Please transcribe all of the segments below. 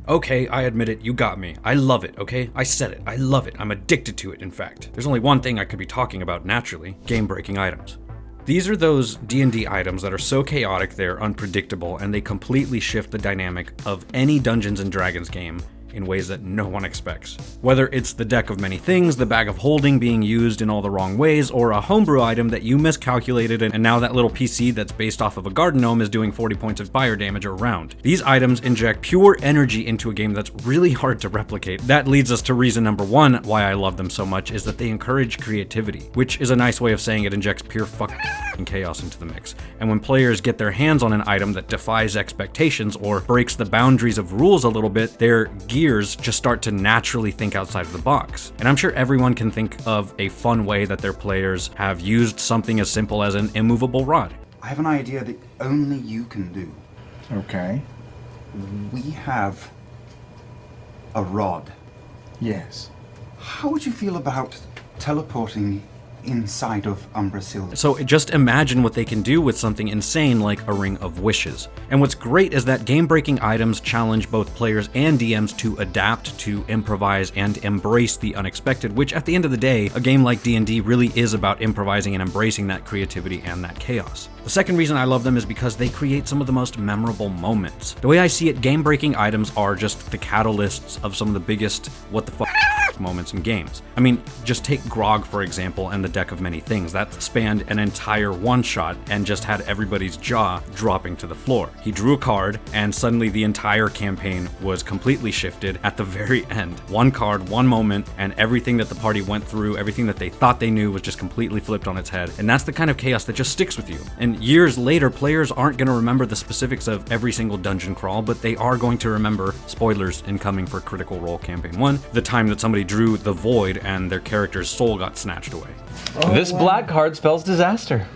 Okay, I admit it, you got me. I love it, okay? I said it, I love it, I'm addicted to it, in fact. There's only one thing I could be talking about naturally, game-breaking items. These are those D&D items that are so chaotic they're unpredictable, and they completely shift the dynamic of any Dungeons & Dragons game in ways that no one expects. Whether it's the deck of many things, the bag of holding being used in all the wrong ways, or a homebrew item that you miscalculated and now that little PC that's based off of a garden gnome is doing 40 points of fire damage a round. These items inject pure energy into a game that's really hard to replicate. That leads us to reason number one why I love them so much, is that they encourage creativity, which is a nice way of saying it injects pure fucking chaos into the mix. And when players get their hands on an item that defies expectations or breaks the boundaries of rules a little bit, their gears just start to naturally think outside of the box. And I'm sure everyone can think of a fun way that their players have used something as simple as an immovable rod. I have an idea that only you can do. Okay. We have a rod. Yes. How would you feel about teleporting inside of Umbrasil? So just imagine what they can do with something insane like a Ring of Wishes. And what's great is that game-breaking items challenge both players and DMs to adapt, to improvise, and embrace the unexpected, which at the end of the day, a game like D&D really is about improvising and embracing that creativity and that chaos. The second reason I love them is because they create some of the most memorable moments. The way I see it, game-breaking items are just the catalysts of some of the biggest what the fuck moments in games. I mean, just take Grog, for example, and the deck of many things. That spanned an entire one-shot and just had everybody's jaw dropping to the floor. He drew a card, and suddenly the entire campaign was completely shifted at the very end. One card, one moment, and everything that the party went through, everything that they thought they knew was just completely flipped on its head. And that's the kind of chaos that just sticks with you. And years later, players aren't going to remember the specifics of every single dungeon crawl, but they are going to remember, spoilers incoming for Critical Role Campaign 1, the time that somebody drew the void and their character's soul got snatched away. This black card spells disaster.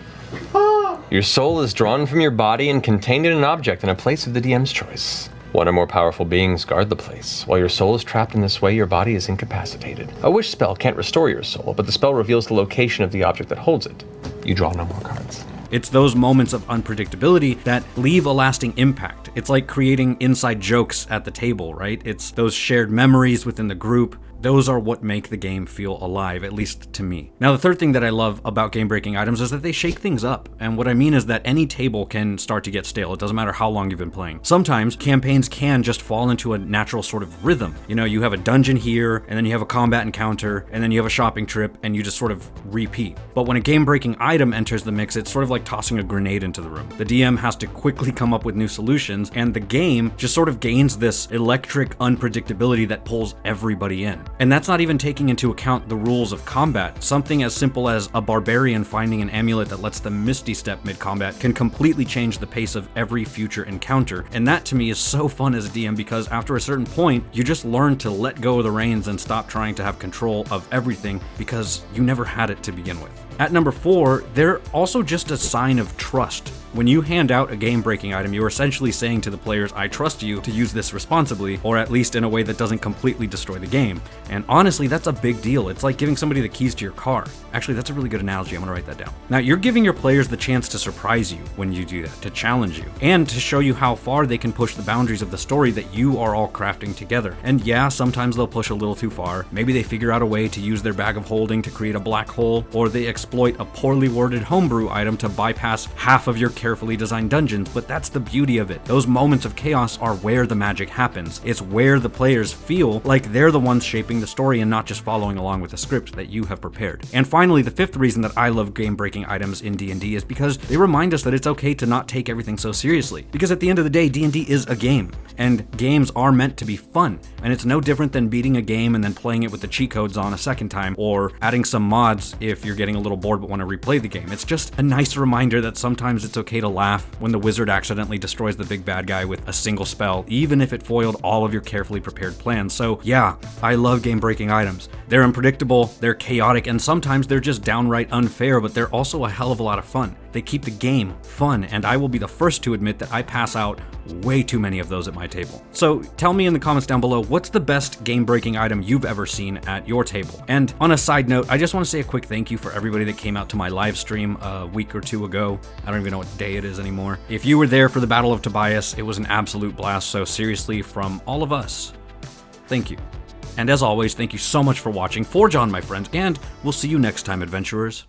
Your soul is drawn from your body and contained in an object in a place of the DM's choice. One or more powerful beings guard the place. While your soul is trapped in this way, your body is incapacitated. A wish spell can't restore your soul, but the spell reveals the location of the object that holds it. You draw no more cards. It's those moments of unpredictability that leave a lasting impact. It's like creating inside jokes at the table, right? It's those shared memories within the group. Those are what make the game feel alive, at least to me. Now, the third thing that I love about game-breaking items is that they shake things up. And what I mean is that any table can start to get stale. It doesn't matter how long you've been playing. Sometimes campaigns can just fall into a natural sort of rhythm. You know, you have a dungeon here, and then you have a combat encounter, and then you have a shopping trip, and you just sort of repeat. But when a game-breaking item enters the mix, it's sort of like tossing a grenade into the room. The DM has to quickly come up with new solutions, and the game just sort of gains this electric unpredictability that pulls everybody in. And that's not even taking into account the rules of combat. Something as simple as a barbarian finding an amulet that lets them misty step mid-combat can completely change the pace of every future encounter. And that to me is so fun as a DM, because after a certain point, you just learn to let go of the reins and stop trying to have control of everything, because you never had it to begin with. At number 4, they're also just a sign of trust. When you hand out a game-breaking item, you're essentially saying to the players, I trust you to use this responsibly, or at least in a way that doesn't completely destroy the game. And honestly, that's a big deal. It's like giving somebody the keys to your car. Actually, that's a really good analogy. I'm gonna write that down. Now, you're giving your players the chance to surprise you when you do that, to challenge you, and to show you how far they can push the boundaries of the story that you are all crafting together. And yeah, sometimes they'll push a little too far. Maybe they figure out a way to use their bag of holding to create a black hole, or they exploit a poorly worded homebrew item to bypass half of your carefully designed dungeons, but that's the beauty of it. Those moments of chaos are where the magic happens. It's where the players feel like they're the ones shaping the story and not just following along with the script that you have prepared. And finally, the fifth reason that I love game-breaking items in D&D is because they remind us that it's okay to not take everything so seriously. Because at the end of the day, D&D is a game, and games are meant to be fun. And it's no different than beating a game and then playing it with the cheat codes on a second time, or adding some mods if you're getting a little bored but want to replay the game. It's just a nice reminder that sometimes it's okay to laugh when the wizard accidentally destroys the big bad guy with a single spell, even if it foiled all of your carefully prepared plans. So yeah, I love love game-breaking items. They're unpredictable, they're chaotic, and sometimes they're just downright unfair, but they're also a hell of a lot of fun. They keep the game fun, and I will be the first to admit that I pass out way too many of those at my table. So tell me in the comments down below, what's the best game-breaking item you've ever seen at your table? And on a side note, I just want to say a quick thank you for everybody that came out to my live stream a week or two ago. I don't even know what day it is anymore. If you were there for the Battle of Tobias, it was an absolute blast, so seriously, from all of us, thank you. And as always, thank you so much for watching. Forge on, my friends, and we'll see you next time, adventurers.